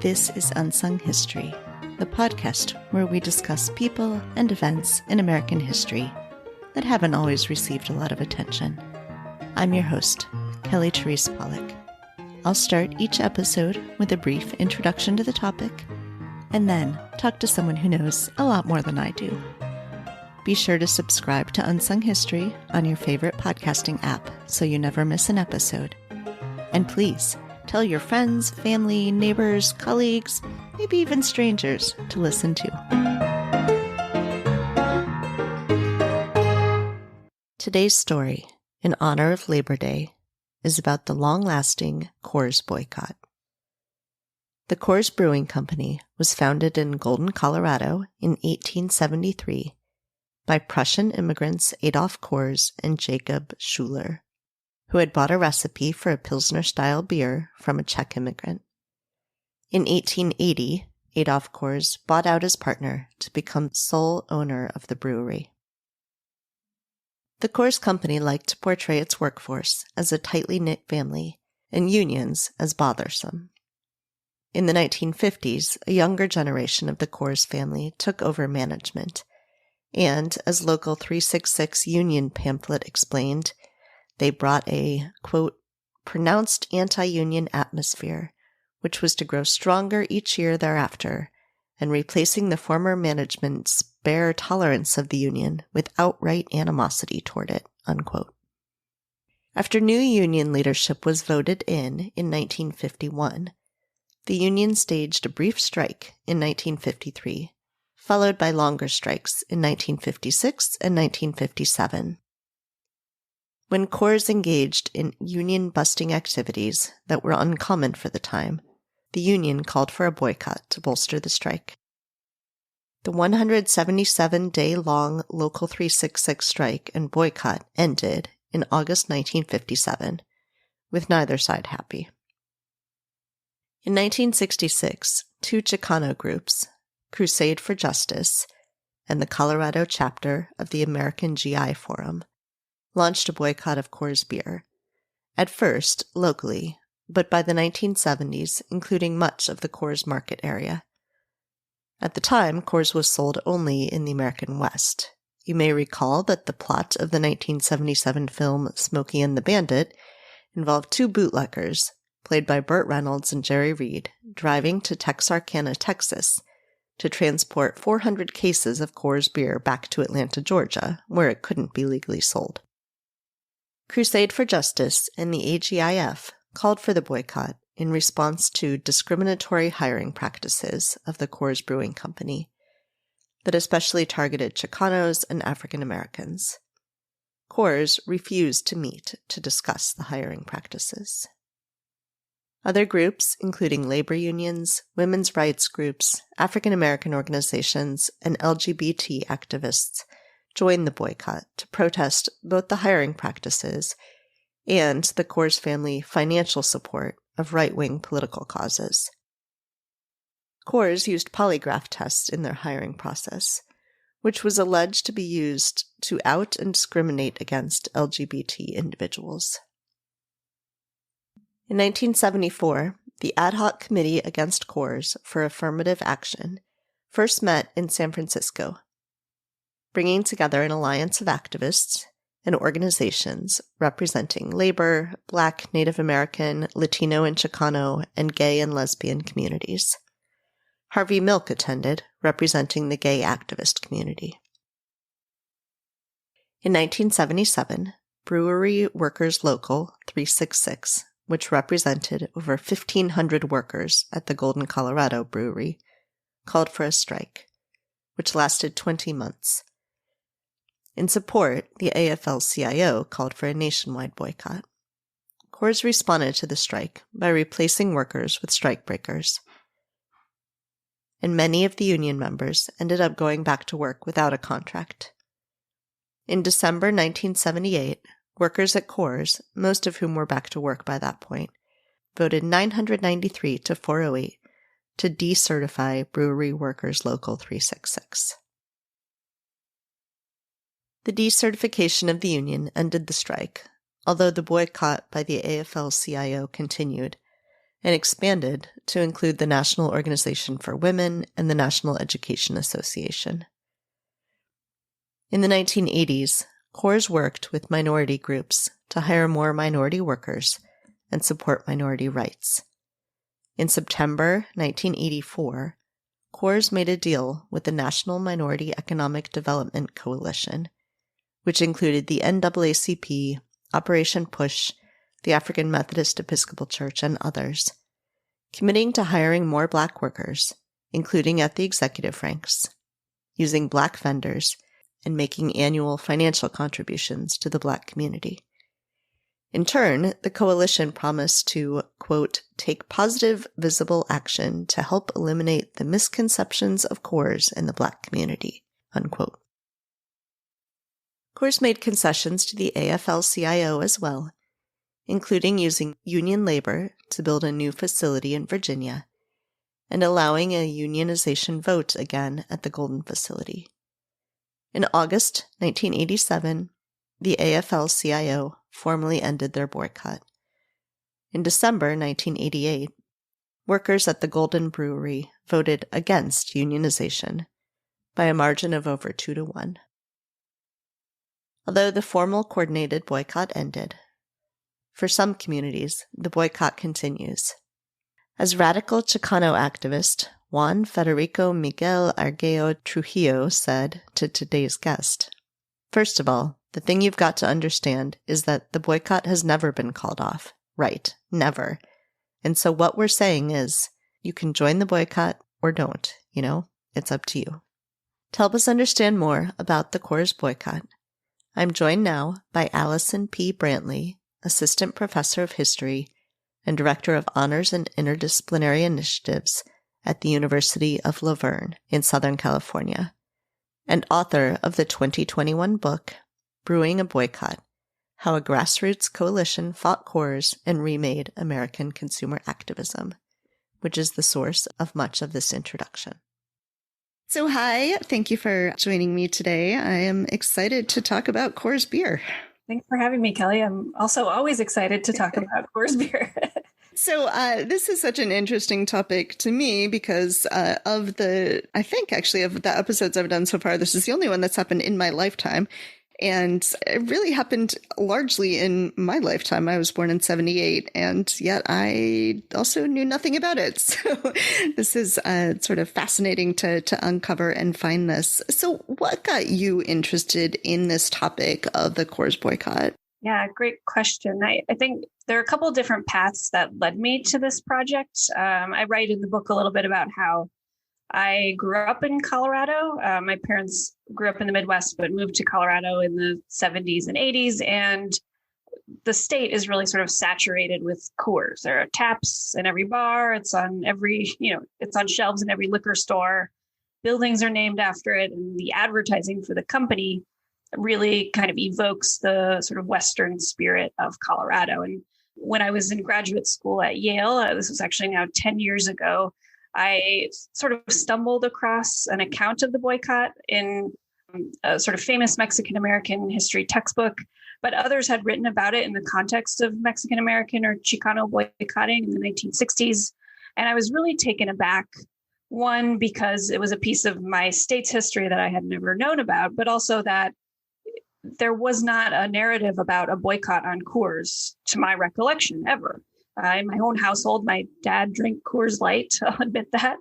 This is Unsung History, the podcast where we discuss people and events in American history that haven't always received a lot of attention. I'm your host, Kelly Therese Pollock. I'll start each episode with a brief introduction to the topic, and then talk to someone who knows a lot more than I do. Be sure to subscribe to Unsung History on your favorite podcasting app so you never miss an episode. And please, tell your friends, family, neighbors, colleagues, maybe even strangers to listen to. Today's story, in honor of Labor Day, is about the long-lasting Coors Boycott. The Coors Brewing Company was founded in Golden, Colorado in 1873 by Prussian immigrants Adolf Coors and Jacob Schuler, who had bought a recipe for a Pilsner-style beer from a Czech immigrant. In 1880, Adolf Coors bought out his partner to become sole owner of the brewery. The Coors Company liked to portray its workforce as a tightly knit family and unions as bothersome. In the 1950s, a younger generation of the Coors family took over management, and, as Local 366 union pamphlet explained, they brought a, quote, pronounced anti-union atmosphere, which was to grow stronger each year thereafter, and replacing the former management's bare tolerance of the union with outright animosity toward it, unquote. After new union leadership was voted in 1951, the union staged a brief strike in 1953, followed by longer strikes in 1956 and 1957. When Coors engaged in union-busting activities that were uncommon for the time, the union called for a boycott to bolster the strike. The 177-day-long Local 366 strike and boycott ended in August 1957, with neither side happy. In 1966, two Chicano groups, Crusade for Justice and the Colorado chapter of the American GI Forum, launched a boycott of Coors beer, at first locally, but by the 1970s, including much of the Coors market area. At the time, Coors was sold only in the American West. You may recall that the plot of the 1977 film Smokey and the Bandit involved two bootleggers, played by Burt Reynolds and Jerry Reed, driving to Texarkana, Texas, to transport 400 cases of Coors beer back to Atlanta, Georgia, where it couldn't be legally sold. Crusade for Justice and the AGIF called for the boycott in response to discriminatory hiring practices of the Coors Brewing Company that especially targeted Chicanos and African Americans. Coors refused to meet to discuss the hiring practices. Other groups, including labor unions, women's rights groups, African American organizations, and LGBT activists, joined the boycott to protest both the hiring practices and the Coors family financial support of right-wing political causes. Coors used polygraph tests in their hiring process, which was alleged to be used to out and discriminate against LGBT individuals. In 1974, the Ad Hoc Committee Against Coors for Affirmative Action first met in San Francisco, bringing together an alliance of activists and organizations representing labor, Black, Native American, Latino and Chicano, and gay and lesbian communities. Harvey Milk attended, representing the gay activist community. In 1977, Brewery Workers Local 366, which represented over 1,500 workers at the Golden, Colorado brewery, called for a strike, which lasted 20 months. In support, the AFL-CIO called for a nationwide boycott. Coors responded to the strike by replacing workers with strikebreakers, and many of the union members ended up going back to work without a contract. In December 1978, workers at Coors, most of whom were back to work by that point, voted 993 to 408 to decertify Brewery Workers Local 366. The decertification of the union ended the strike, although the boycott by the AFL-CIO continued, and expanded to include the National Organization for Women and the National Education Association. In the 1980s, Coors worked with minority groups to hire more minority workers and support minority rights. In September 1984, Coors made a deal with the National Minority Economic Development Coalition, which included the NAACP, Operation Push, the African Methodist Episcopal Church, and others, committing to hiring more Black workers, including at the executive ranks, using Black vendors, and making annual financial contributions to the Black community. In turn, the coalition promised to, quote, take positive, visible action to help eliminate the misconceptions of Coors in the Black community, unquote. Coors made concessions to the AFL-CIO as well, including using union labor to build a new facility in Virginia and allowing a unionization vote again at the Golden facility. In August 1987, the AFL-CIO formally ended their boycott. In December 1988, workers at the Golden Brewery voted against unionization by a margin of over 2-1. Although the formal coordinated boycott ended, for some communities, the boycott continues. As radical Chicano activist Juan Federico Miguel Arguello Trujillo said to today's guest, first of all, the thing you've got to understand is that the boycott has never been called off. Right. Never. And so what we're saying is, you can join the boycott or don't, it's up to you. To help us understand more about the Coors boycott, I'm joined now by Allyson P. Brantley, Assistant Professor of History and Director of Honors and Interdisciplinary Initiatives at the University of La Verne in Southern California, and author of the 2021 book, Brewing a Boycott, How a Grassroots Coalition Fought Coors and Remade American Consumer Activism, which is the source of much of this introduction. So hi, thank you for joining me today. I am excited to talk about Coors beer. Thanks for having me, Kelly. I'm also always excited to talk about Coors beer. So this is such an interesting topic to me because of the episodes I've done so far, this is the only one that's happened in my lifetime. And it really happened largely in my lifetime. I was born in 1978, and yet I also knew nothing about it. So this is sort of fascinating to uncover and find this. So what got you interested in this topic of the Coors boycott? Yeah, great question. I think there are a couple of different paths that led me to this project. I write in the book a little bit about how I grew up in Colorado. My parents grew up in the Midwest, but moved to Colorado in the 70s and 80s. And the state is really sort of saturated with Coors. There are taps in every bar. It's on it's on shelves in every liquor store. Buildings are named after it. And the advertising for the company really kind of evokes the sort of Western spirit of Colorado. And when I was in graduate school at Yale, this was actually now 10 years ago, I sort of stumbled across an account of the boycott in a sort of famous Mexican-American history textbook, but others had written about it in the context of Mexican-American or Chicano boycotting in the 1960s. And I was really taken aback, one, because it was a piece of my state's history that I had never known about, but also that there was not a narrative about a boycott on Coors, to my recollection, ever. In my own household, my dad drank Coors Light, I'll admit that.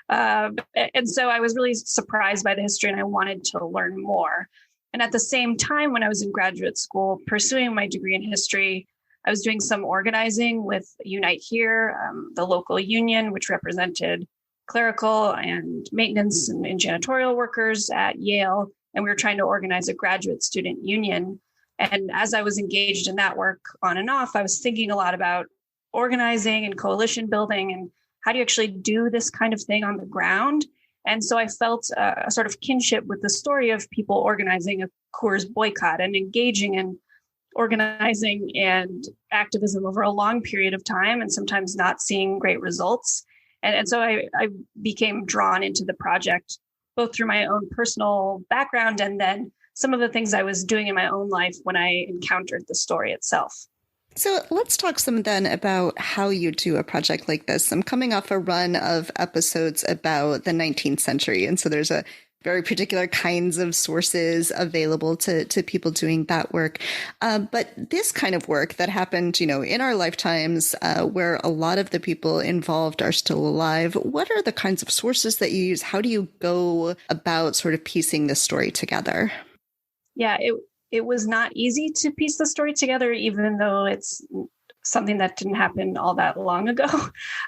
And so I was really surprised by the history and I wanted to learn more. And at the same time, when I was in graduate school, pursuing my degree in history, I was doing some organizing with Unite Here, the local union, which represented clerical and maintenance and janitorial workers at Yale. And we were trying to organize a graduate student union. And as I was engaged in that work on and off, I was thinking a lot about organizing and coalition building and how do you actually do this kind of thing on the ground. And so I felt a sort of kinship with the story of people organizing a Coors boycott and engaging in organizing and activism over a long period of time and sometimes not seeing great results. And so I became drawn into the project, both through my own personal background and then some of the things I was doing in my own life when I encountered the story itself. So let's talk some then about how you do a project like this. I'm coming off a run of episodes about the 19th century, and so there's a very particular kinds of sources available to people doing that work. But this kind of work that happened, in our lifetimes, where a lot of the people involved are still alive, what are the kinds of sources that you use? How do you go about sort of piecing this story together? Yeah, it was not easy to piece the story together, even though it's something that didn't happen all that long ago.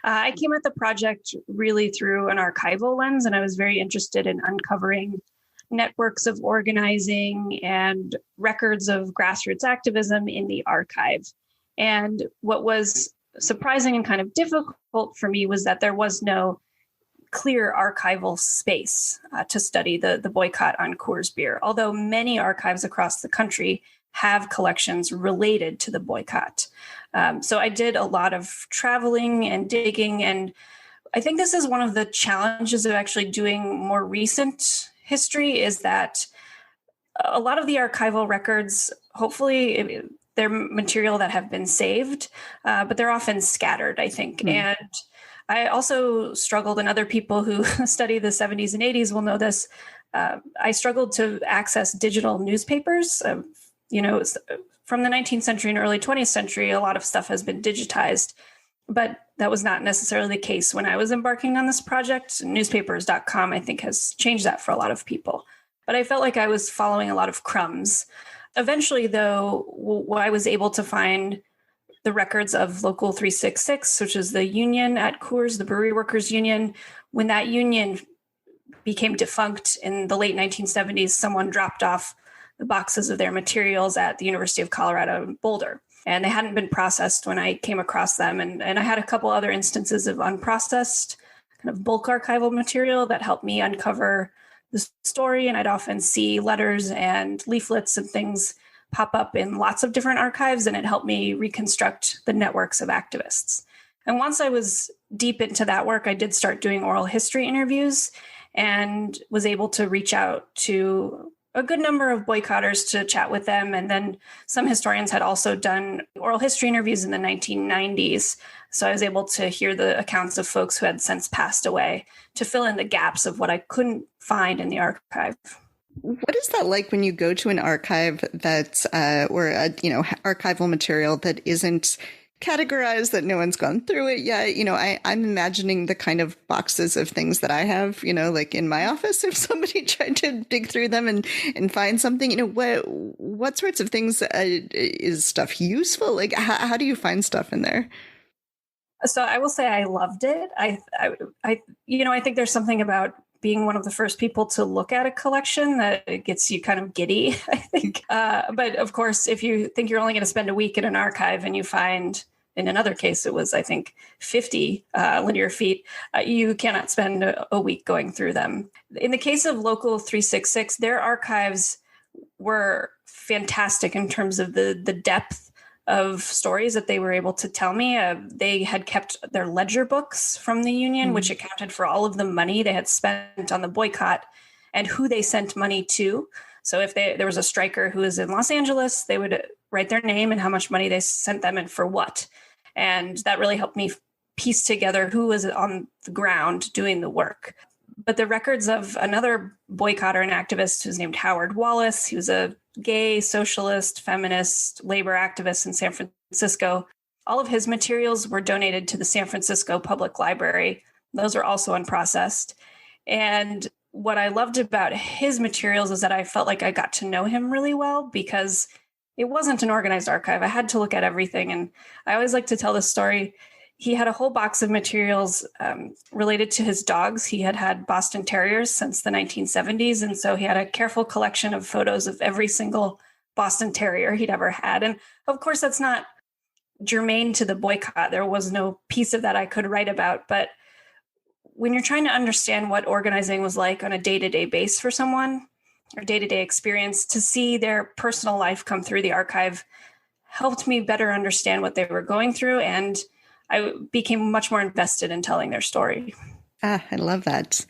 I came at the project really through an archival lens, and I was very interested in uncovering networks of organizing and records of grassroots activism in the archive. And what was surprising and kind of difficult for me was that there was no clear archival space to study the boycott on Coors beer, although many archives across the country have collections related to the boycott. So I did a lot of traveling and digging, and I think this is one of the challenges of actually doing more recent history is that a lot of the archival records, hopefully they're material that have been saved, but they're often scattered, I think. And I also struggled, and other people who study the 70s and 80s will know this, I struggled to access digital newspapers. From the 19th century and early 20th century, a lot of stuff has been digitized, but that was not necessarily the case when I was embarking on this project. Newspapers.com, I think, has changed that for a lot of people. But I felt like I was following a lot of crumbs. Eventually, though, I was able to find the records of Local 366, which is the union at Coors, the Brewery Workers Union. When that union became defunct in the late 1970s, someone dropped off the boxes of their materials at the University of Colorado in Boulder. And they hadn't been processed when I came across them. And I had a couple other instances of unprocessed kind of bulk archival material that helped me uncover the story. And I'd often see letters and leaflets and things pop up in lots of different archives, and it helped me reconstruct the networks of activists. And once I was deep into that work, I did start doing oral history interviews and was able to reach out to a good number of boycotters to chat with them. And then some historians had also done oral history interviews in the 1990s. So I was able to hear the accounts of folks who had since passed away to fill in the gaps of what I couldn't find in the archive. What is that like when you go to an archive that's archival material that isn't categorized, that no one's gone through it yet? I'm imagining the kind of boxes of things that I have, like in my office, if somebody tried to dig through them and find something, what sorts of things is stuff useful? Like, how do you find stuff in there? So I will say I loved it. I think there's something about being one of the first people to look at a collection that it gets you kind of giddy, I think. But of course, if you think you're only going to spend a week in an archive and you find, in another case, it was, I think, 50 linear feet, you cannot spend a week going through them. In the case of Local 366, their archives were fantastic in terms of the depth of stories that they were able to tell me. They had kept their ledger books from the union, which accounted for all of the money they had spent on the boycott and who they sent money to. So if there was a striker who was in Los Angeles, they would write their name and how much money they sent them and for what. And that really helped me piece together who was on the ground doing the work. But the records of another boycotter and activist who's named Howard Wallace, he was a gay, socialist, feminist, labor activist in San Francisco. All of his materials were donated to the San Francisco Public Library. Those are also unprocessed. And what I loved about his materials is that I felt like I got to know him really well because it wasn't an organized archive. I had to look at everything. And I always like to tell this story. He had a whole box of materials related to his dogs. He had had Boston Terriers since the 1970s. And so he had a careful collection of photos of every single Boston Terrier he'd ever had. And of course, that's not germane to the boycott. There was no piece of that I could write about. But when you're trying to understand what organizing was like on a day-to-day base for someone, or day-to-day experience, to see their personal life come through the archive helped me better understand what they were going through. And I became much more invested in telling their story. I love that.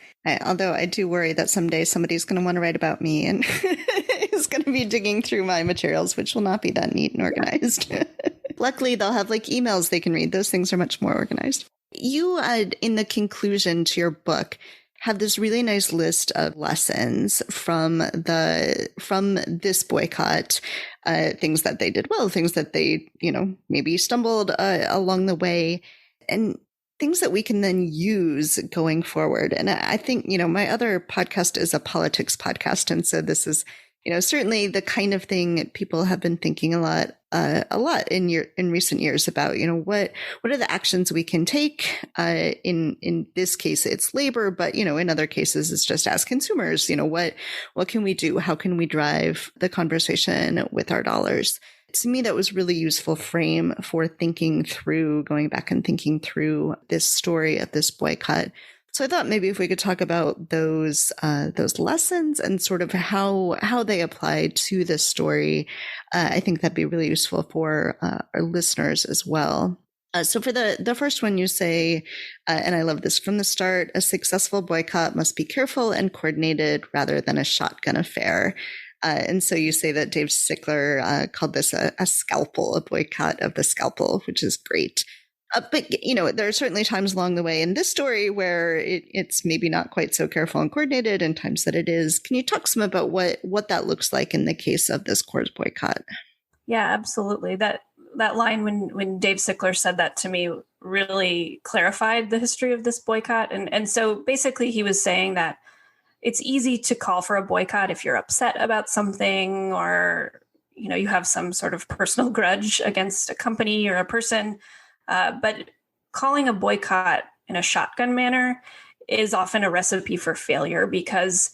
Although I do worry that someday somebody's going to want to write about me and is going to be digging through my materials, which will not be that neat and organized. luckily they'll have like emails they can read. Those things are much more organized. You, in the conclusion to your book, have this really nice list of lessons from this boycott, things that they did well, things that they, maybe stumbled along the way, and things that we can then use going forward. And I think, my other podcast is a politics podcast. And so this is, certainly the kind of thing people have been thinking a lot in recent years about, what are the actions we can take? In this case, it's labor, but, in other cases, it's just as consumers, what can we do? How can we drive the conversation with our dollars? To me, that was really useful frame for going back and thinking through this story of this boycott. So I thought maybe if we could talk about those lessons and sort of how they apply to this story, I think that'd be really useful for our listeners as well. So for the first one, you say, and I love this from the start, a successful boycott must be careful and coordinated rather than a shotgun affair. And so you say that Dave Sickler called this a scalpel, a boycott of the scalpel, which is great. But, there are certainly times along the way in this story where it's maybe not quite so careful and coordinated, and times that it is. Can you talk some about what that looks like in the case of this Coors boycott? Yeah, absolutely. That line when Dave Sickler said that to me really clarified the history of this boycott. And so basically he was saying that it's easy to call for a boycott if you're upset about something or, you have some sort of personal grudge against a company or a person. But calling a boycott in a shotgun manner is often a recipe for failure because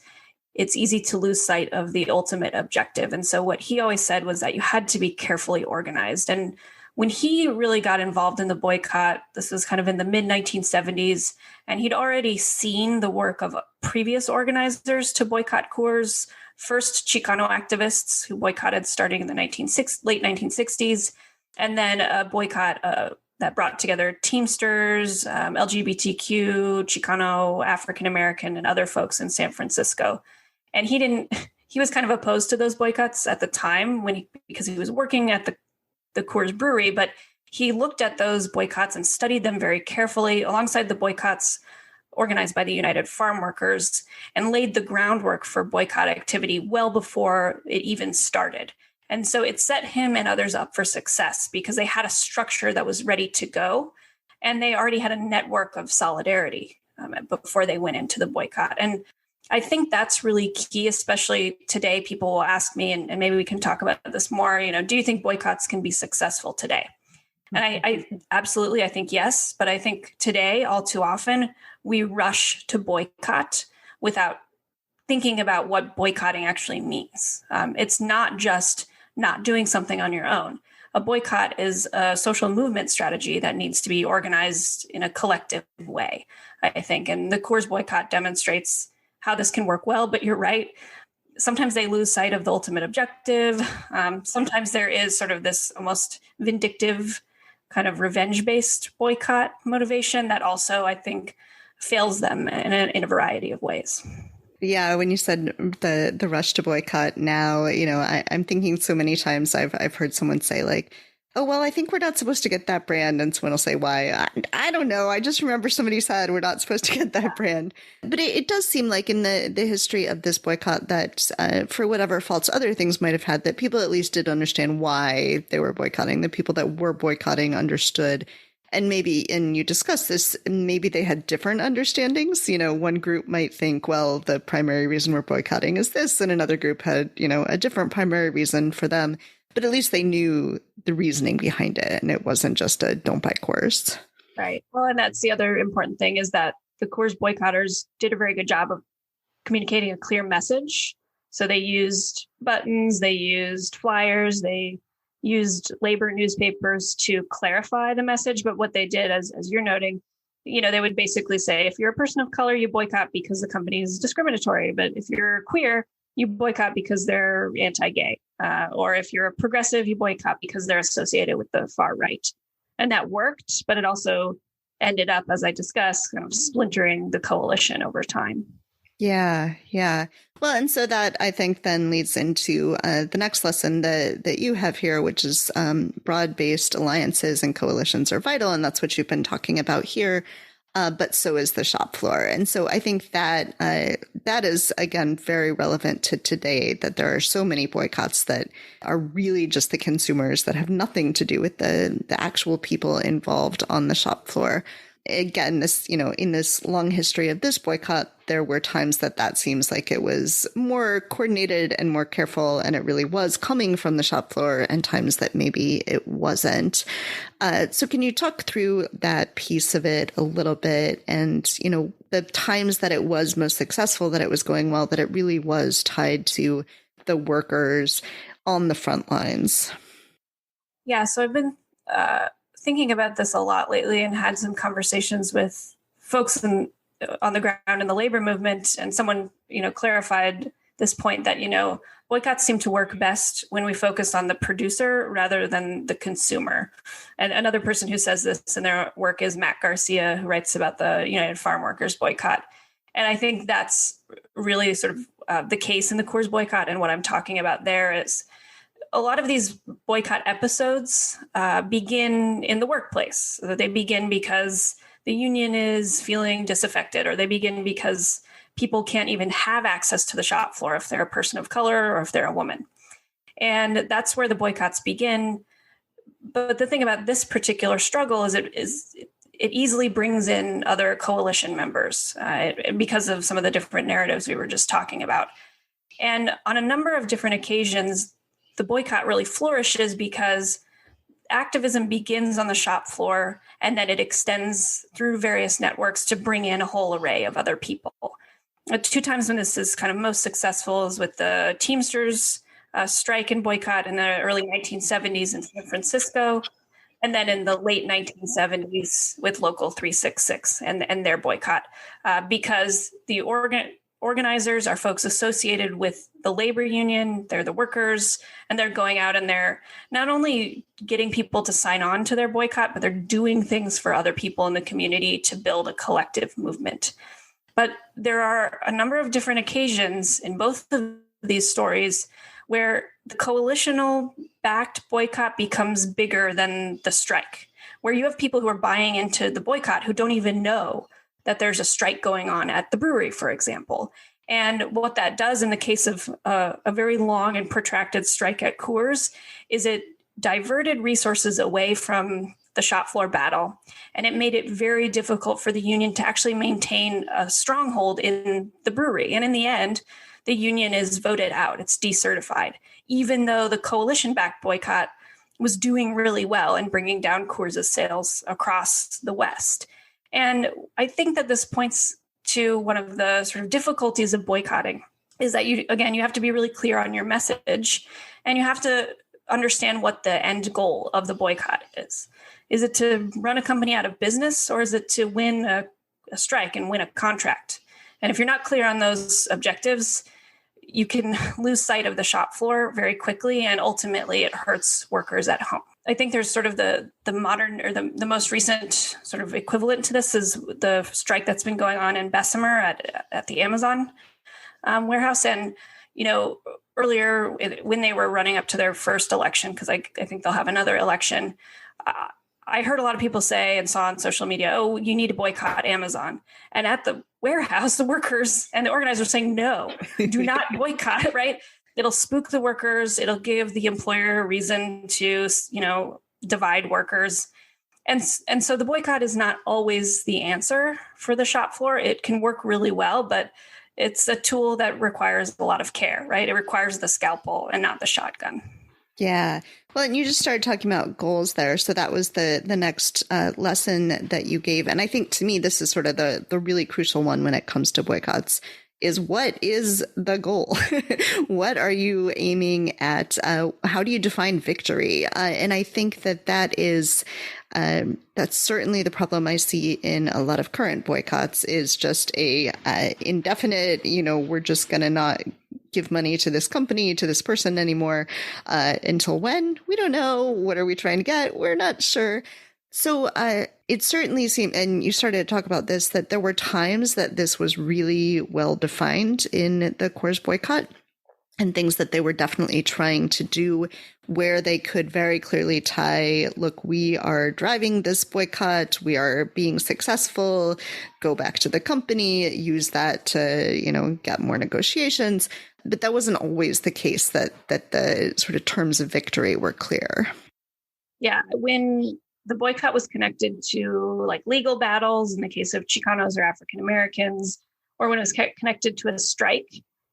it's easy to lose sight of the ultimate objective. And so what he always said was that you had to be carefully organized. And when he really got involved in the boycott, this was kind of in the mid-1970s, and he'd already seen the work of previous organizers to boycott Coors, first Chicano activists who boycotted starting in the late 1960s, and then a boycott that brought together Teamsters, LGBTQ, Chicano, African-American, and other folks in San Francisco. And he was kind of opposed to those boycotts at the time because he was working at the Coors Brewery, but he looked at those boycotts and studied them very carefully alongside the boycotts organized by the United Farm Workers and laid the groundwork for boycott activity well before it even started. And so it set him and others up for success because they had a structure that was ready to go. And they already had a network of solidarity before they went into the boycott. And I think that's really key, especially today. People will ask me, and maybe we can talk about this more, do you think boycotts can be successful today? And I absolutely, I think yes. But I think today, all too often, we rush to boycott without thinking about what boycotting actually means. It's not just not doing something on your own. A boycott is a social movement strategy that needs to be organized in a collective way, I think. And the Coors boycott demonstrates how this can work well, but you're right. Sometimes they lose sight of the ultimate objective. Sometimes there is sort of this almost vindictive kind of revenge-based boycott motivation that also, I think, fails them in a variety of ways. Yeah, when you said the rush to boycott now, I'm thinking so many times I've heard someone say like, oh, well, I think we're not supposed to get that brand. And someone will say, why? I don't know. I just remember somebody said we're not supposed to get that brand. But it does seem like in the history of this boycott that for whatever faults other things might have had, that people at least did understand why they were boycotting. The people that were boycotting understood. And maybe, and you discussed this, maybe they had different understandings. One group might think, well, the primary reason we're boycotting is this, and another group had, a different primary reason for them. But at least they knew the reasoning behind it, and it wasn't just a don't buy Coors. Right. Well, and that's the other important thing is that the Coors boycotters did a very good job of communicating a clear message. So they used buttons, they used flyers, they used labor newspapers to clarify the message. But what they did, as you're noting, they would basically say, if you're a person of color, you boycott because the company is discriminatory. But if you're queer, you boycott because they're anti-gay. Or if you're a progressive, you boycott because they're associated with the far right. And that worked, but it also ended up, as I discussed, kind of splintering the coalition over time. Yeah, yeah. Well, and so that I think then leads into the next lesson that you have here, which is broad-based alliances and coalitions are vital, and that's what you've been talking about here. But so is the shop floor, and so I think that that is again very relevant to today. That there are so many boycotts that are really just the consumers that have nothing to do with the actual people involved on the shop floor. Again, this, in this long history of this boycott, there were times that seems like it was more coordinated and more careful, and it really was coming from the shop floor, and times that maybe it wasn't. So can you talk through that piece of it a little bit, and, the times that it was most successful, that it was going well, that it really was tied to the workers on the front lines? Yeah, so I've been thinking about this a lot lately and had some conversations with folks on the ground in the labor movement. And someone, clarified this point that, boycotts seem to work best when we focus on the producer rather than the consumer. And another person who says this in their work is Matt Garcia, who writes about the United Farm Workers boycott. And I think that's really sort of the case in the Coors boycott. And what I'm talking about there is a lot of these boycott episodes begin in the workplace. They begin because the union is feeling disaffected, or they begin because people can't even have access to the shop floor if they're a person of color or if they're a woman. And that's where the boycotts begin. But the thing about this particular struggle is it easily brings in other coalition members because of some of the different narratives we were just talking about. And on a number of different occasions, the boycott really flourishes because activism begins on the shop floor and then it extends through various networks to bring in a whole array of other people. Two times when this is kind of most successful is with the Teamsters strike and boycott in the early 1970s in San Francisco, and then in the late 1970s with Local 366 and their boycott, because the organizers are folks associated with the labor union, they're the workers, and they're going out and they're not only getting people to sign on to their boycott, but they're doing things for other people in the community to build a collective movement. But there are a number of different occasions in both of these stories where the coalitional backed boycott becomes bigger than the strike, where you have people who are buying into the boycott who don't even know that there's a strike going on at the brewery, for example. And what that does in the case of a very long and protracted strike at Coors is it diverted resources away from the shop floor battle. And it made it very difficult for the union to actually maintain a stronghold in the brewery. And in the end, the union is voted out. It's decertified, even though the coalition-backed boycott was doing really well in bringing down Coors' sales across the West. And I think that this points to one of the sort of difficulties of boycotting is that you have to be really clear on your message, and you have to understand what the end goal of the boycott is. Is it to run a company out of business, or is it to win a strike and win a contract? And if you're not clear on those objectives, you can lose sight of the shop floor very quickly, and ultimately it hurts workers at home. I think there's sort of the modern, or the most recent sort of equivalent to this is the strike that's been going on in Bessemer at the Amazon warehouse. And, earlier when they were running up to their first election, because I think they'll have another election, I heard a lot of people say and saw on social media, oh, you need to boycott Amazon. And at the warehouse, the workers and the organizers saying, no, do not boycott, right? It'll spook the workers. It'll give the employer a reason to, divide workers. And so the boycott is not always the answer for the shop floor. It can work really well, but it's a tool that requires a lot of care, right? It requires the scalpel and not the shotgun. Yeah. Well, and you just started talking about goals there. So that was the next lesson that you gave. And I think to me, this is sort of the really crucial one when it comes to boycotts is what is the goal? What are you aiming at? How do you define victory? And I think that is that's certainly the problem I see in a lot of current boycotts is just a indefinite, we're just going to not give money to this company, to this person anymore until when? We don't know. What are we trying to get? We're not sure. So it certainly seemed, and you started to talk about this, that there were times that this was really well defined in the Coors boycott, and things that they were definitely trying to do where they could very clearly tie, look, we are driving this boycott, we are being successful, go back to the company, use that to, get more negotiations. But that wasn't always the case, that the sort of terms of victory were clear. Yeah, when the boycott was connected to like legal battles in the case of Chicanos or African Americans, or when it was connected to a strike,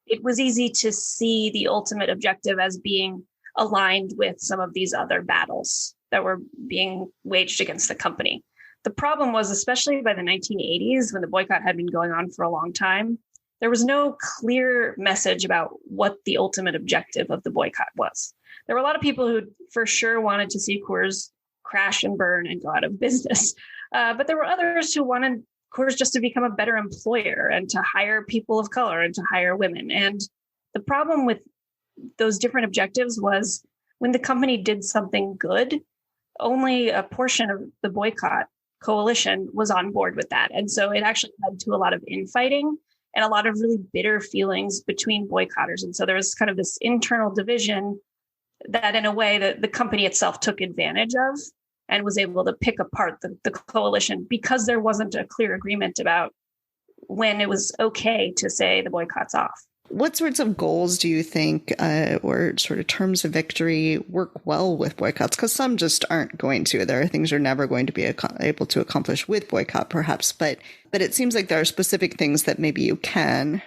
it was easy to see the ultimate objective as being aligned with some of these other battles that were being waged against the company. The problem was, especially by the 1980s, when the boycott had been going on for a long time, there was no clear message about what the ultimate objective of the boycott was. There were a lot of people who for sure wanted to see Coors crash and burn and go out of business. But there were others who wanted Coors just to become a better employer and to hire people of color and to hire women. And the problem with those different objectives was when the company did something good, only a portion of the boycott coalition was on board with that. And so it actually led to a lot of infighting and a lot of really bitter feelings between boycotters. And so there was kind of this internal division that in a way that the company itself took advantage of and was able to pick apart the coalition because there wasn't a clear agreement about when it was okay to say the boycott's off. What sorts of goals do you think, or sort of terms of victory, work well with boycotts? Because some just aren't going to. There are things you're never going to be able to accomplish with boycott, perhaps. But it seems like there are specific things that maybe you can.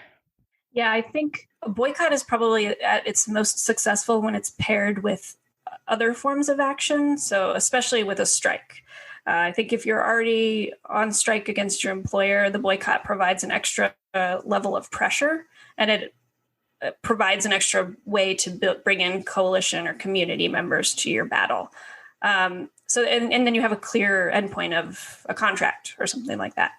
Yeah, I think a boycott is probably at its most successful when it's paired with other forms of action. So especially with a strike. I think if you're already on strike against your employer, the boycott provides an extra level of pressure, and it provides an extra way to bring in coalition or community members to your battle. And then you have a clear endpoint of a contract or something like that.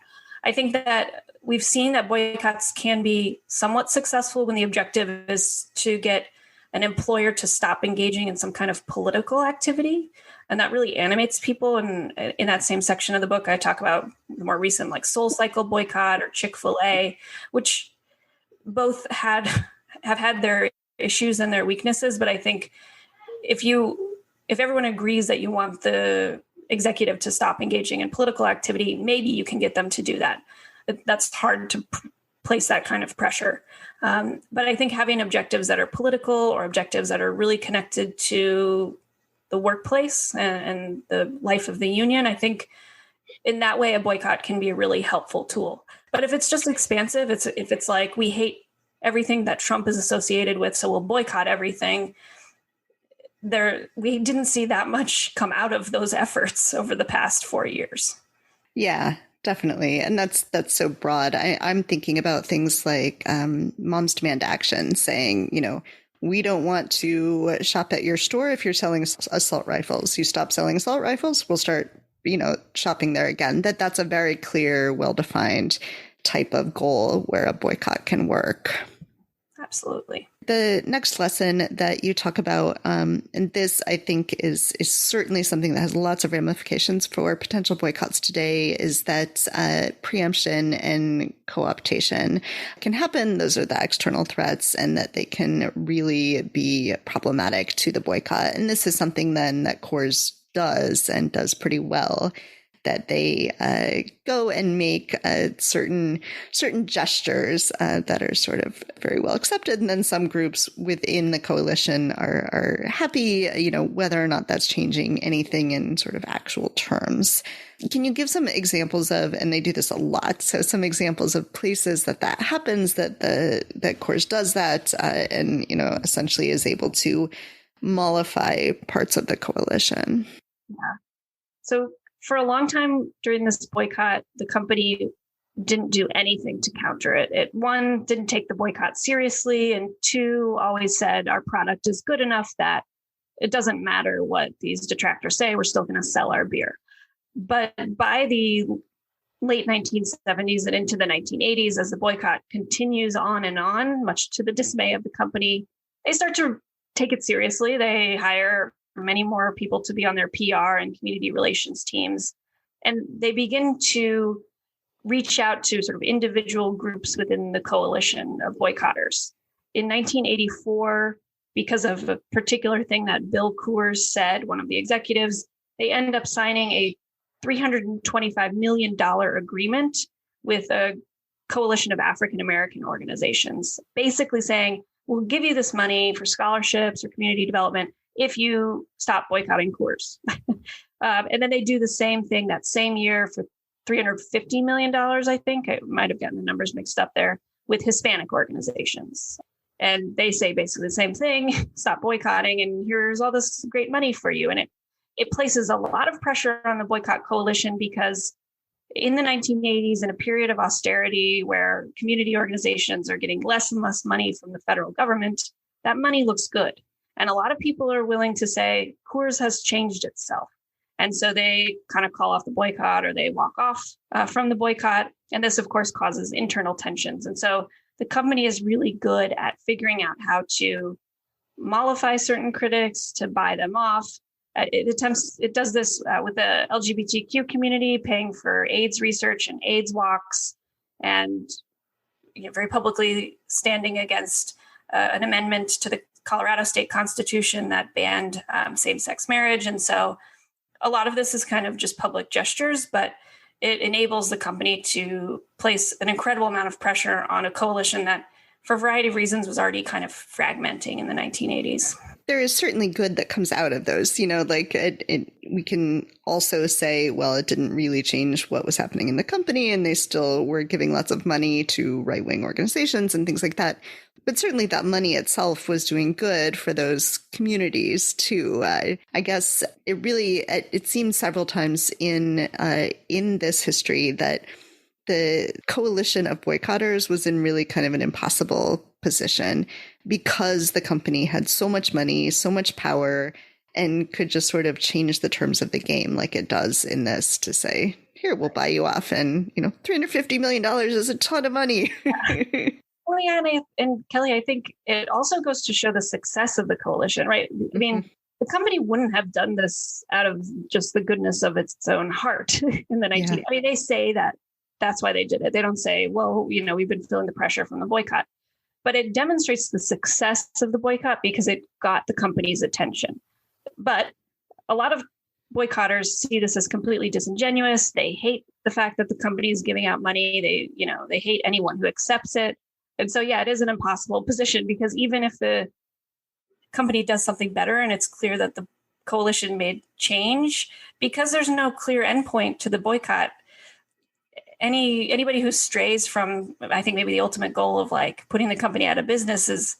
I think that we've seen that boycotts can be somewhat successful when the objective is to get an employer to stop engaging in some kind of political activity. And that really animates people. And in that same section of the book, I talk about the more recent like Soul Cycle boycott or Chick-fil-A, which both have had their issues and their weaknesses. But I think if everyone agrees that you want the executive to stop engaging in political activity, maybe you can get them to do that. That's hard to place that kind of pressure. But I think having objectives that are political or objectives that are really connected to the workplace and the life of the union, I think in that way, a boycott can be a really helpful tool. But if it's just expansive, if it's like, we hate everything that Trump is associated with, so we'll boycott everything, we didn't see that much come out of those efforts over the past 4 years. Yeah, definitely. And that's so broad. I'm thinking about things like Moms Demand Action saying, we don't want to shop at your store if you're selling assault rifles. You stop selling assault rifles, we'll start, shopping there again. That's a very clear, well-defined type of goal where a boycott can work. Absolutely. The next lesson that you talk about, and this I think is certainly something that has lots of ramifications for potential boycotts today, is that preemption and co-optation can happen. Those are the external threats, and that they can really be problematic to the boycott. And this is something then that Coors does, and does pretty well, that they go and make certain gestures that are sort of very well accepted. And then some groups within the coalition are happy, whether or not that's changing anything in sort of actual terms. Can you give some examples of, and they do this a lot, so some examples of places that happens, that Coors does that and, essentially is able to mollify parts of the coalition? Yeah. So for a long time during this boycott, the company didn't do anything to counter it. It, one, didn't take the boycott seriously, and two, always said our product is good enough that it doesn't matter what these detractors say, we're still going to sell our beer. But by the late 1970s and into the 1980s, as the boycott continues on and on, much to the dismay of the company, they start to take it seriously. They hire many more people to be on their PR and community relations teams. And they begin to reach out to sort of individual groups within the coalition of boycotters. In 1984, because of a particular thing that Bill Coors said, one of the executives, they end up signing a $325 million agreement with a coalition of African-American organizations, basically saying, we'll give you this money for scholarships or community development if you stop boycotting Coors. And then they do the same thing that same year for $350 million, I think. I might have gotten the numbers mixed up there, with Hispanic organizations. And they say basically the same thing, stop boycotting, and here's all this great money for you. And it places a lot of pressure on the boycott coalition, because in the 1980s, in a period of austerity where community organizations are getting less and less money from the federal government, that money looks good. And a lot of people are willing to say, Coors has changed itself. And so they kind of call off the boycott, or they walk off from the boycott. And this, of course, causes internal tensions. And so the company is really good at figuring out how to mollify certain critics, to buy them off. It does this with the LGBTQ community, paying for AIDS research and AIDS walks, and very publicly standing against an amendment to the Colorado state constitution that banned same-sex marriage. And so a lot of this is kind of just public gestures, but it enables the company to place an incredible amount of pressure on a coalition that, for a variety of reasons, was already kind of fragmenting in the 1980s. There is certainly good that comes out of those, we can also say, well, it didn't really change what was happening in the company, and they still were giving lots of money to right-wing organizations and things like that. But certainly that money itself was doing good for those communities too. I guess it seems several times in this history that the coalition of boycotters was in really kind of an impossible position, because the company had so much money, so much power, and could just sort of change the terms of the game like it does in this, to say, here, we'll buy you off. And, $350 million is a ton of money. Yeah. Well, yeah, and Kelly, I think it also goes to show the success of the coalition, right? I mean, the company wouldn't have done this out of just the goodness of its own heart in the 19. Yeah. I mean, they say that that's why they did it. They don't say, well, we've been feeling the pressure from the boycott. But it demonstrates the success of the boycott because it got the company's attention. But a lot of boycotters see this as completely disingenuous. They hate the fact that the company is giving out money. They hate anyone who accepts it. And so, yeah, it is an impossible position, because even if the company does something better and it's clear that the coalition made change, because there's no clear endpoint to the boycott, anybody who strays from, I think, maybe the ultimate goal of putting the company out of business is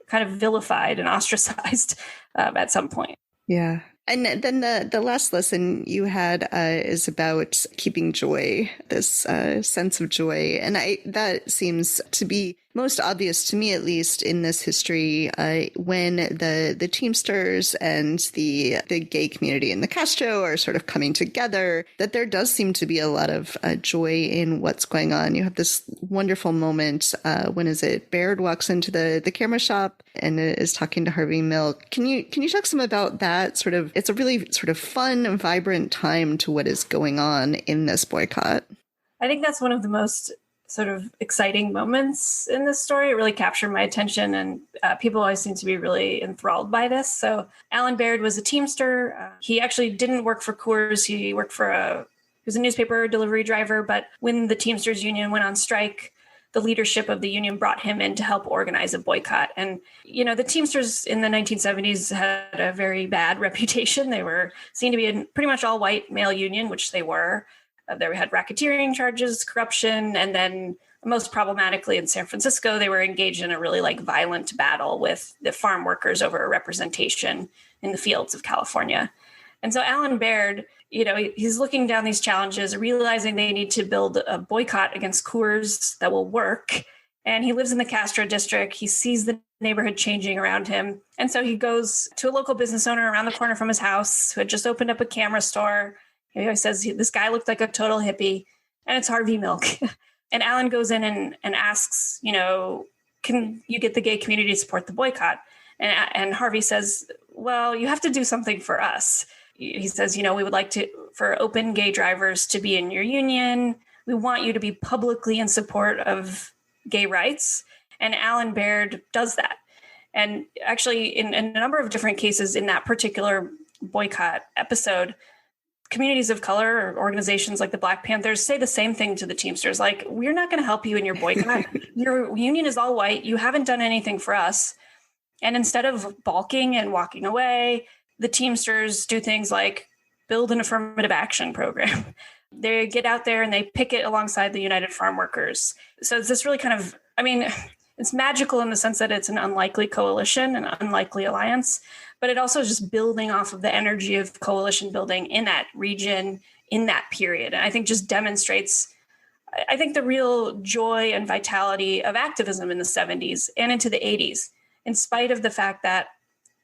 kind of vilified and ostracized at some point. Yeah. And then the last lesson you had is about keeping joy, this sense of joy. And that seems to be most obvious to me, at least, in this history, when the Teamsters and the gay community in the Castro are sort of coming together, that there does seem to be a lot of joy in what's going on. You have this wonderful moment when Baird walks into the camera shop and is talking to Harvey Milk. Can you talk some about that? Sort of, it's a really sort of fun and vibrant time to what is going on in this boycott. I think that's one of the most sort of exciting moments in this story. It really captured my attention, and people always seem to be really enthralled by this. So Alan Baird was a Teamster. He actually didn't work for Coors. He worked for he was a newspaper delivery driver. But when the Teamsters union went on strike, the leadership of the union brought him in to help organize a boycott. And, the Teamsters in the 1970s had a very bad reputation. They were seen to be a pretty much all white male union, which they were. They had racketeering charges, corruption, and then most problematically in San Francisco, they were engaged in a really violent battle with the farm workers over representation in the fields of California. And so Alan Baird, he's looking down these challenges, realizing they need to build a boycott against Coors that will work. And he lives in the Castro district. He sees the neighborhood changing around him. And so he goes to a local business owner around the corner from his house who had just opened up a camera store. He always says, this guy looked like a total hippie, and it's Harvey Milk. And Alan goes in and asks, can you get the gay community to support the boycott? And Harvey says, well, you have to do something for us. He says, we would like for open gay drivers to be in your union. We want you to be publicly in support of gay rights. And Alan Baird does that. And actually, in a number of different cases in that particular boycott episode, communities of color or organizations like the Black Panthers say the same thing to the Teamsters. Like, we're not going to help you in your boycott. Your union is all white. You haven't done anything for us. And instead of balking and walking away, the Teamsters do things like build an affirmative action program. They get out there and they picket alongside the United Farm Workers. So it's this really kind of, it's magical in the sense that it's an unlikely coalition, an unlikely alliance, but it also is just building off of the energy of coalition building in that region, in that period. And I think just demonstrates, the real joy and vitality of activism in the 70s and into the 80s, in spite of the fact that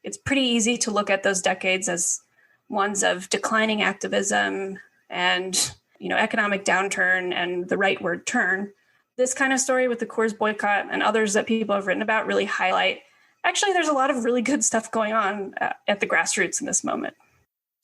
it's pretty easy to look at those decades as ones of declining activism and, economic downturn and the rightward turn. This kind of story with the Coors boycott and others that people have written about really highlight, actually, there's a lot of really good stuff going on at the grassroots in this moment.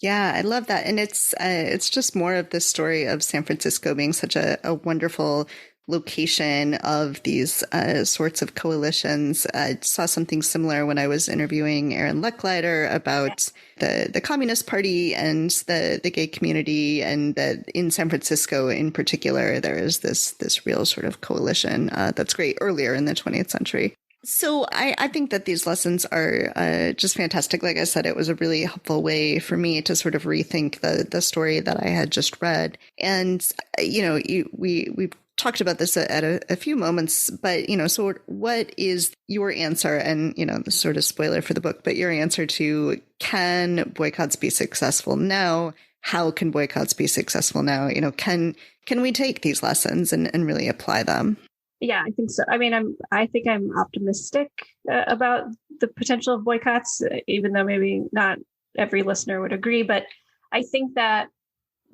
Yeah, I love that. And it's just more of this story of San Francisco being such a wonderful location of these sorts of coalitions. I saw something similar when I was interviewing Aaron Lecklider about the Communist Party and the gay community, and that in San Francisco in particular, there is this real sort of coalition that's great earlier in the 20th century. So I think that these lessons are just fantastic. Like I said, it was a really helpful way for me to sort of rethink the story that I had just read. And, we've talked about this at a few moments, but, so what is your answer? And, the sort of spoiler for the book, but your answer to, can boycotts be successful now? How can boycotts be successful now? Can we take these lessons and really apply them? Yeah, I think so. I think I'm optimistic about the potential of boycotts, even though maybe not every listener would agree. But I think that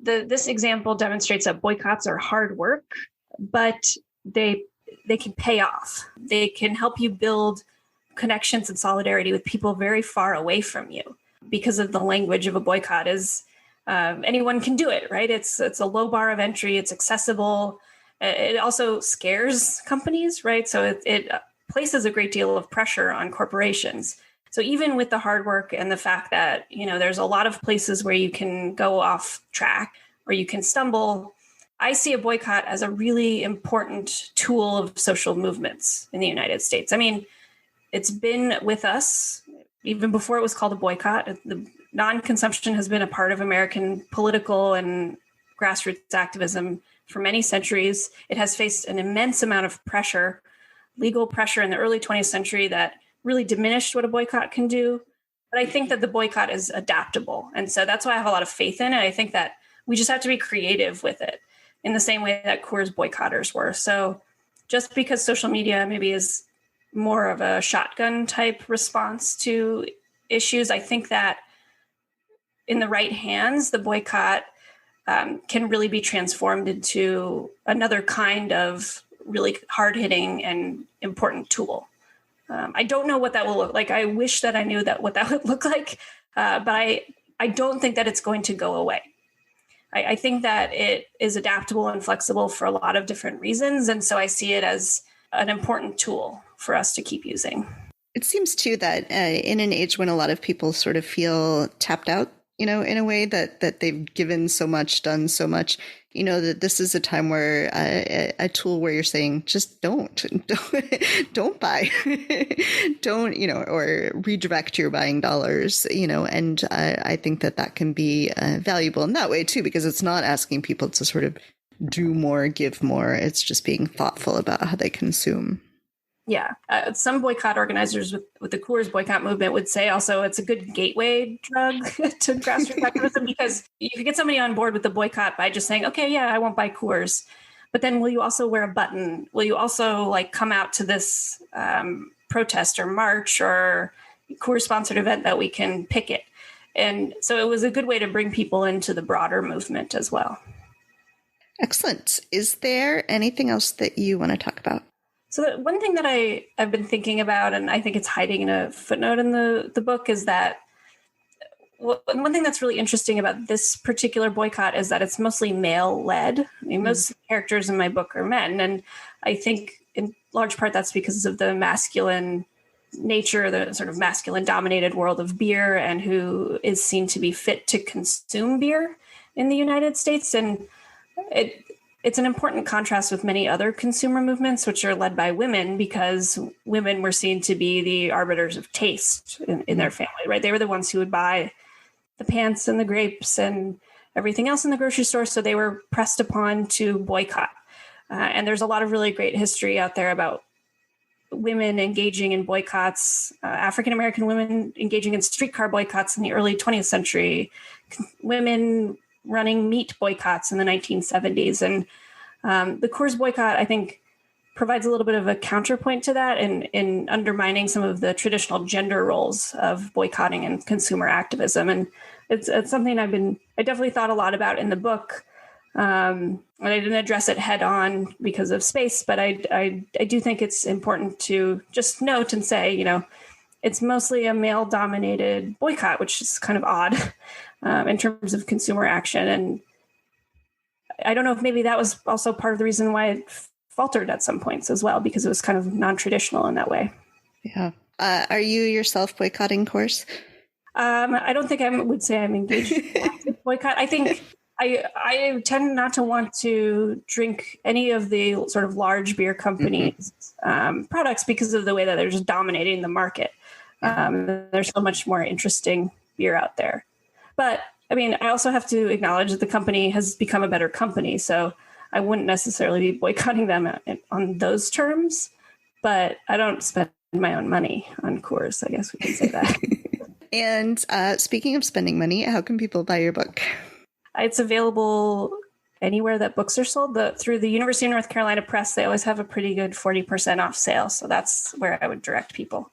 this example demonstrates that boycotts are hard work, but they can pay off. They can help you build connections and solidarity with people very far away from you, because of the language of a boycott is anyone can do it, right? It's a low bar of entry. It's accessible. It also scares companies, right? So it places a great deal of pressure on corporations. So even with the hard work and the fact that, there's a lot of places where you can go off track or you can stumble, I see a boycott as a really important tool of social movements in the United States. It's been with us even before it was called a boycott. The non-consumption has been a part of American political and grassroots activism for many centuries. It has faced an immense amount of pressure, legal pressure in the early 20th century that really diminished what a boycott can do. But I think that the boycott is adaptable. And so that's why I have a lot of faith in it. I think that we just have to be creative with it in the same way that Coors boycotters were. So just because social media maybe is more of a shotgun type response to issues, I think that in the right hands, the boycott can really be transformed into another kind of really hard-hitting and important tool. I don't know what that will look like. I wish that I knew what that would look like, but I don't think that it's going to go away. I think that it is adaptable and flexible for a lot of different reasons, and so I see it as an important tool for us to keep using. It seems, too, that in an age when a lot of people sort of feel tapped out, in a way that they've given so much, done so much, that this is a time where a tool where you're saying, just don't buy, don't, or redirect your buying dollars, and I think that can be valuable in that way, too, because it's not asking people to sort of do more, give more. It's just being thoughtful about how they consume. Yeah. Some boycott organizers with the Coors boycott movement would say also it's a good gateway drug to grassroots activism, because you could get somebody on board with the boycott by just saying, okay, yeah, I won't buy Coors. But then will you also wear a button? Will you also come out to this protest or march or Coors sponsored event that we can picket? And so it was a good way to bring people into the broader movement as well. Excellent. Is there anything else that you want to talk about? So one thing that I've been thinking about, and I think it's hiding in a footnote in the book, is that one thing that's really interesting about this particular boycott is that it's mostly male-led. I mean, most characters in my book are men, and I think in large part that's because of the masculine nature, the sort of masculine-dominated world of beer, and who is seen to be fit to consume beer in the United States. And it's an important contrast with many other consumer movements, which are led by women, because women were seen to be the arbiters of taste in their family, right? They were the ones who would buy the pants and the grapes and everything else in the grocery store. So they were pressed upon to boycott. And there's a lot of really great history out there about women engaging in boycotts, African-American women engaging in streetcar boycotts in the early 20th century, women running meat boycotts in the 1970s. And the Coors boycott, I think, provides a little bit of a counterpoint to that in undermining some of the traditional gender roles of boycotting and consumer activism. And it's something I definitely thought a lot about in the book. And I didn't address it head on because of space, but I do think it's important to just note and say, it's mostly a male-dominated boycott, which is kind of odd in terms of consumer action. And I don't know if maybe that was also part of the reason why it faltered at some points as well, because it was kind of non-traditional in that way. Yeah. Are you yourself boycotting Coors? I don't think I would say I'm engaged in boycott. I think I tend not to want to drink any of the sort of large beer companies' products because of the way that they're just dominating the market. There's so much more interesting beer out there. But I mean, I also have to acknowledge that the company has become a better company. So I wouldn't necessarily be boycotting them on those terms, but I don't spend my own money on Coors. I guess we can say that. And speaking of spending money, how can people buy your book? It's available anywhere that books are sold. Through the University of North Carolina Press, they always have a pretty good 40% off sale. So that's where I would direct people.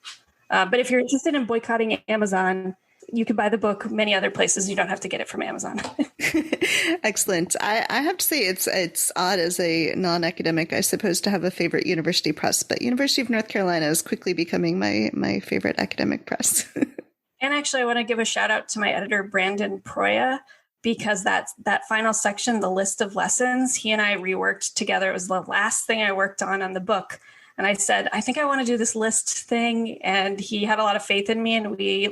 But if you're interested in boycotting Amazon, you can buy the book many other places. You don't have to get it from Amazon. Excellent. I have to say it's odd as a non-academic, I suppose, to have a favorite university press, but University of North Carolina is quickly becoming my favorite academic press. And actually, I want to give a shout out to my editor, Brandon Proya, because that final section, the list of lessons, he and I reworked together. It was the last thing I worked on the book. And I said, I think I want to do this list thing. And he had a lot of faith in me, and we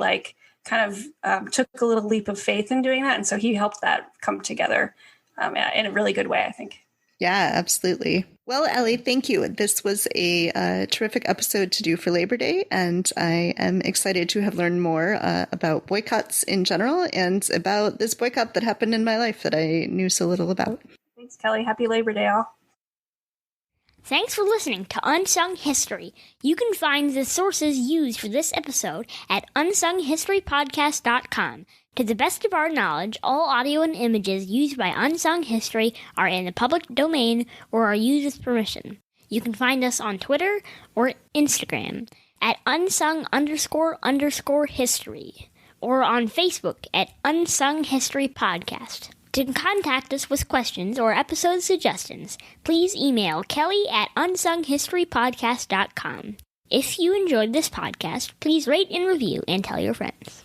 kind of took a little leap of faith in doing that. And so he helped that come together in a really good way, I think. Yeah, absolutely. Well, Ellie, thank you. This was a terrific episode to do for Labor Day, and I am excited to have learned more about boycotts in general and about this boycott that happened in my life that I knew so little about. Thanks, Kelly. Happy Labor Day, all. Thanks for listening to Unsung History. You can find the sources used for this episode at unsunghistorypodcast.com. To the best of our knowledge, all audio and images used by Unsung History are in the public domain or are used with permission. You can find us on Twitter or Instagram at unsung__history or on Facebook at Unsung History Podcast. To contact us with questions or episode suggestions, please email Kelly at unsunghistorypodcast.com. If you enjoyed this podcast, please rate and review and tell your friends.